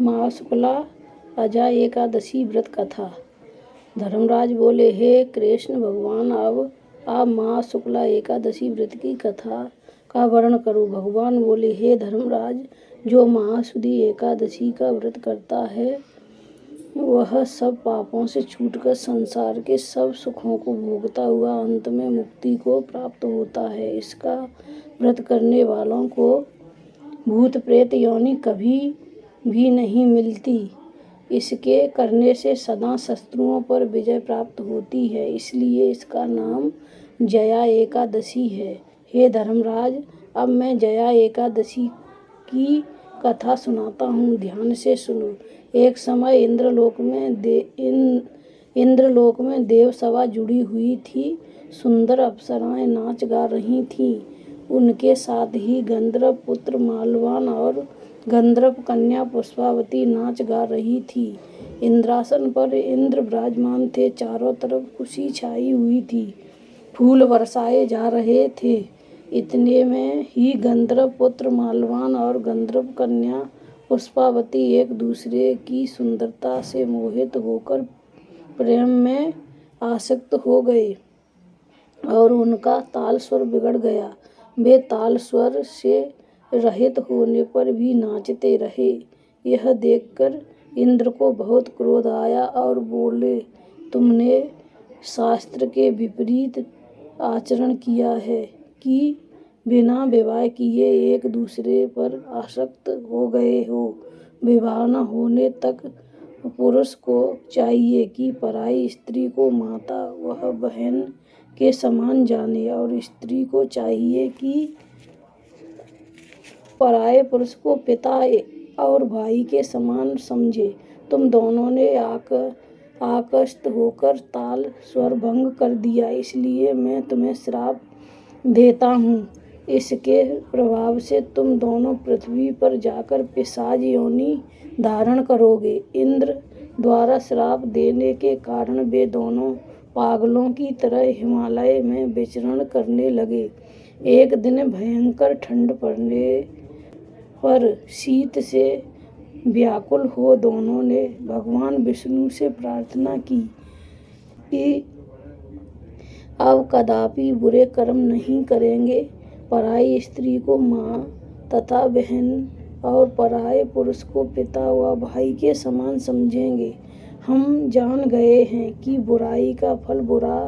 माँ शुक्ला अजा एकादशी व्रत कथा। धर्मराज बोले, हे कृष्ण भगवान, अब आप माँ शुक्ला एकादशी व्रत की कथा का वर्णन करो। भगवान बोले, हे धर्मराज, जो महासुदी एकादशी का व्रत करता है वह सब पापों से छूटकर संसार के सब सुखों को भोगता हुआ अंत में मुक्ति को प्राप्त होता है। इसका व्रत करने वालों को भूत प्रेत योनि कभी भी नहीं मिलती। इसके करने से सदा शत्रुओं पर विजय प्राप्त होती है, इसलिए इसका नाम जया एकादशी है। हे धर्मराज, अब मैं जया एकादशी की कथा सुनाता हूँ, ध्यान से सुनो। एक समय इंद्रलोक में देव सभा जुड़ी हुई थी। सुंदर अप्सराएं नाच गा रही थीं। उनके साथ ही गंधर्व पुत्र माल्यवान और गंधर्व कन्या पुष्पावती नाच गा रही थी। इंद्रासन पर इंद्र विराजमान थे। चारों तरफ खुशी छाई हुई थी। फूल बरसाए जा रहे थे। इतने में ही गंधर्व पुत्र माल्यवान और गंधर्व कन्या पुष्पावती एक दूसरे की सुंदरता से मोहित होकर प्रेम में आसक्त हो गए और उनका ताल स्वर बिगड़ गया। वे ताल स्वर से रहित होने पर भी नाचते रहे। यह देखकर इंद्र को बहुत क्रोध आया और बोले, तुमने शास्त्र के विपरीत आचरण किया है कि बिना विवाह किए एक दूसरे पर आसक्त हो गए हो। विवाह न होने तक पुरुष को चाहिए कि पराई स्त्री को माता व बहन के समान जाने और स्त्री को चाहिए कि पराये पुरुष को पिता और भाई के समान समझे। तुम दोनों ने आकस्त होकर ताल स्वर भंग कर दिया, इसलिए मैं तुम्हें श्राप देता हूँ। इसके प्रभाव से तुम दोनों पृथ्वी पर जाकर पिशाच योनि धारण करोगे। इंद्र द्वारा श्राप देने के कारण वे दोनों पागलों की तरह हिमालय में विचरण करने लगे। एक दिन भयंकर ठंड पड़ने पर शीत से व्याकुल हो दोनों ने भगवान विष्णु से प्रार्थना की कि अब कदापि बुरे कर्म नहीं करेंगे, पराई स्त्री को माँ तथा बहन और पराये पुरुष को पिता व भाई के समान समझेंगे। हम जान गए हैं कि बुराई का फल बुरा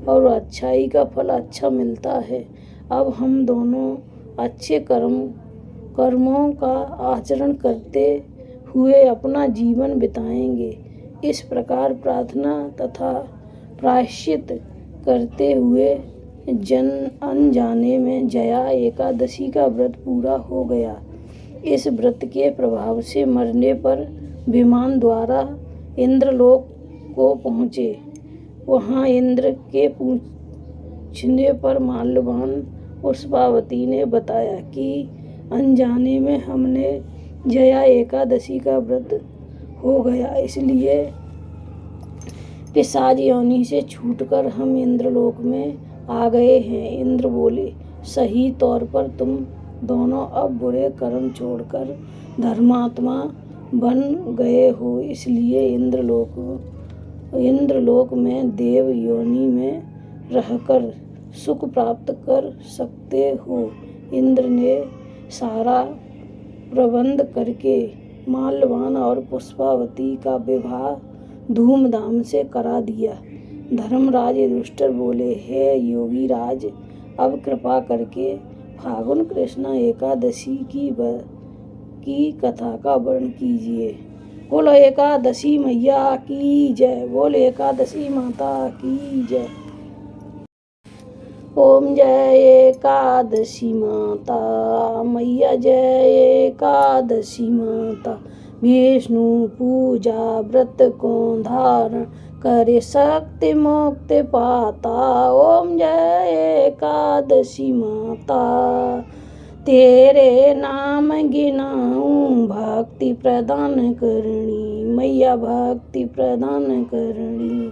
और अच्छाई का फल अच्छा मिलता है। अब हम दोनों अच्छे कर्मों का आचरण करते हुए अपना जीवन बिताएंगे। इस प्रकार प्रार्थना तथा प्रायश्चित करते हुए अनजाने में जया एकादशी का व्रत पूरा हो गया। इस व्रत के प्रभाव से मरने पर विमान द्वारा इंद्रलोक को पहुँचे। वहाँ इंद्र के पूछने पर माल्यवान पुष्पावती ने बताया कि अनजाने में हमने जया एकादशी का व्रत हो गया, इसलिए पिशाच योनि से छूटकर हम इंद्रलोक में आ गए हैं। इंद्र बोले, सही तौर पर तुम दोनों अब बुरे कर्म छोड़कर धर्मात्मा बन गए हो, इसलिए इंद्रलोक में देव योनि में रहकर सुख प्राप्त कर सकते हो। इंद्र ने सारा प्रबंध करके माल्यवान और पुष्पावती का विवाह धूमधाम से करा दिया। धर्मराज युधिष्ठिर बोले, हे योगी राज, अब कृपा करके फाल्गुन कृष्ण एकादशी की कथा का वर्णन कीजिए। बोलो एकादशी मैया की जय। बोलो एकादशी माता की जय। ओम जय एकादशी माता मैया, जय एकादशी माता। विष्णु पूजा व्रत को धारण करे शक्ति मुक्ति पाता। ओम जय एकादशी माता, तेरे नाम गिनाऊं भक्ति प्रदान करनी मैया, भक्ति प्रदान करनी।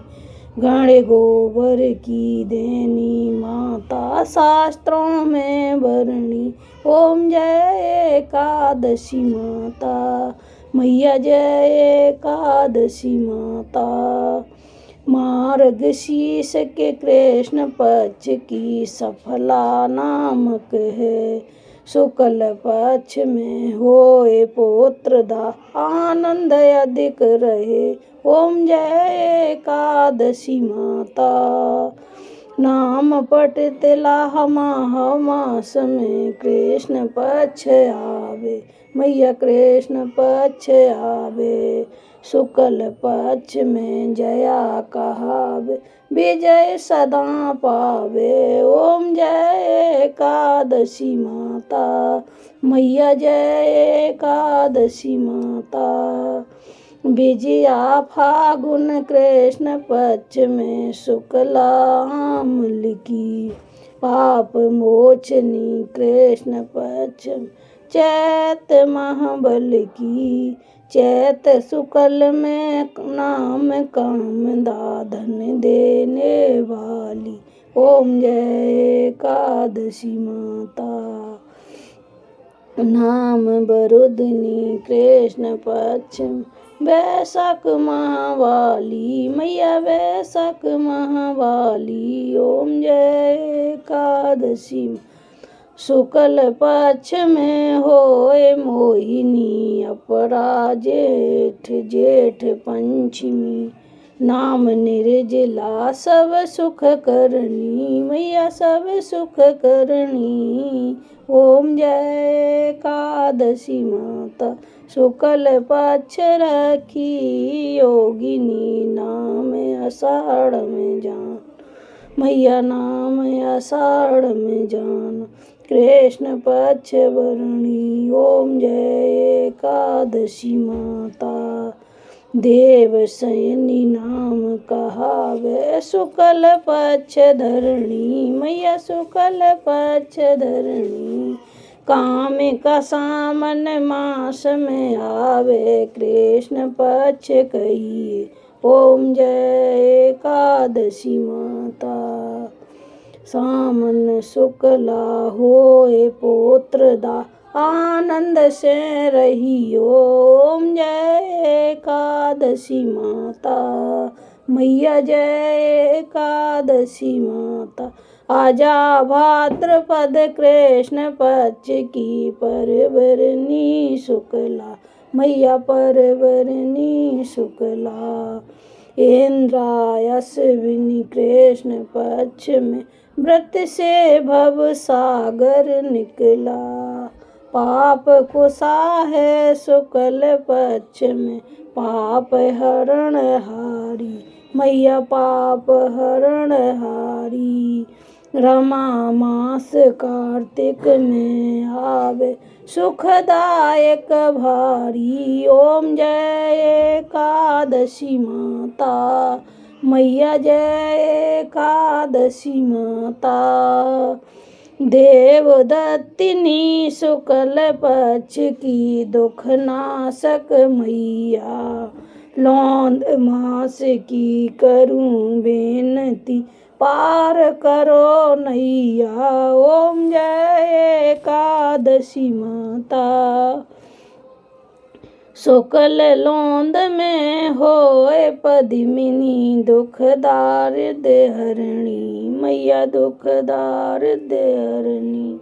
गण गोबर की देनी माता, शास्त्रों में वर्णी। ओम जय एकादशी माता, मैया जय एकादशी माता। मार्गशीर्ष के कृष्ण पक्ष की सफला नामक है। शुक्ल पक्ष में होए पुत्रदा आनंद अधिक रहे। ओम जय एकादशी माता। नाम पठते लाह मास में कृष्ण पक्ष आवे। मैया कृष्ण पक्ष आवे। शुक्ल पक्ष में जया कहावे। विजय सदा पावे। ओम जय एकादशी माता। मैया जय एकादशी माता। विजया फागुन कृष्ण पक्ष में शुक्ला अमल की। पाप मोचनी कृष्ण पक्ष चैत महाबल की। चैत शुक्ल में नाम कामदा धन देने वाली। ओम जय एकादशी माता। नाम बरुदनी कृष्ण पक्ष वैशाख महावाली। मैया वैशाख महावाली। ओम जय एकादशी। शुक्ल पक्ष में होए मोहिनी अपरा जेठ जेठ पंचमी। नाम निर्जला सब सुख करनी। मैया सब सुख करनी। ओम जय एकादशी माता। शुक्ल पक्ष रखी योगिनी। नाम आषाढ़ में जान। मैया नाम आषाढ़ में जान। कृष्ण पक्ष वर्णी। ओम जय एकादशी माता। देव सैनी नाम कहावे। शुक्ल पक्ष धरणी। मैया शुक्ल पक्ष धरणी। काम का सामन मास में आवे। कृष्ण पक्ष कहिए। ओम जय एकादशी माता। सामन शुक्ला होए पुत्रदा आनंद से रहियो। ओम जय एकादशी माता। मैया जय एकादशी माता। आजा भाद्रपद कृष्ण पक्ष की परवरनी शुक्ला। मैया परवरनी शुक्ला। इंद्रायश्विनी कृष्ण पक्ष में व्रत से भव सागर निकला। पाप कुशा है शुक्ल पक्ष में पाप हरण हारी। मैया पाप हरण हारी। रमा मास कार्तिक में आवे सुखदायक भारी। ओम जय एकादशी माता। मैया जय एकादशी माता। देवदत्तिनी शुक्ल पक्ष की दुख नाशक मैया। लौंद मास की करूं बेनती पार करो नैया। ओम जय एकादशी माता। शुक्ल लौंद में होए पद्मिनी दुख दारिद हरणी। मैया दुख दारिद हरणी।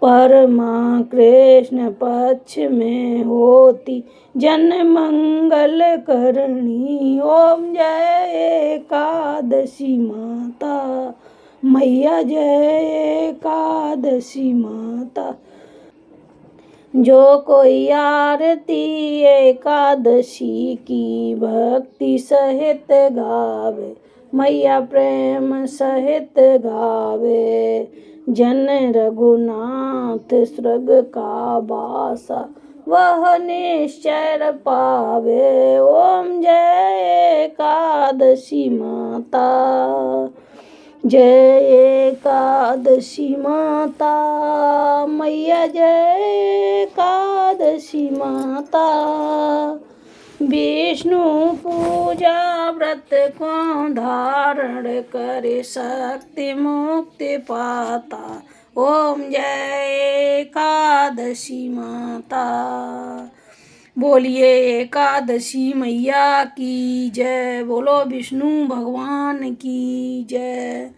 परमा कृष्ण पक्ष में होती जन मंगल करणी। ओम जय एकादशी माता। मैया जय एकादशी माता। जो कोई आरती एकादशी की भक्ति सहित गावे। मैया प्रेम सहित गावे। जन रघुनाथ स्वर्ग का वासा वह निश्चय पावे। ओम जय एकादशी माता। जय एकादशी माता। मैया जय एकादशी माता। विष्णु पूजा व्रत को धारण करे शक्ति मुक्ति पाता। ओम जय एकादशी माता। बोलिए एकादशी मैया की जय, बोलो विष्णु भगवान की जय।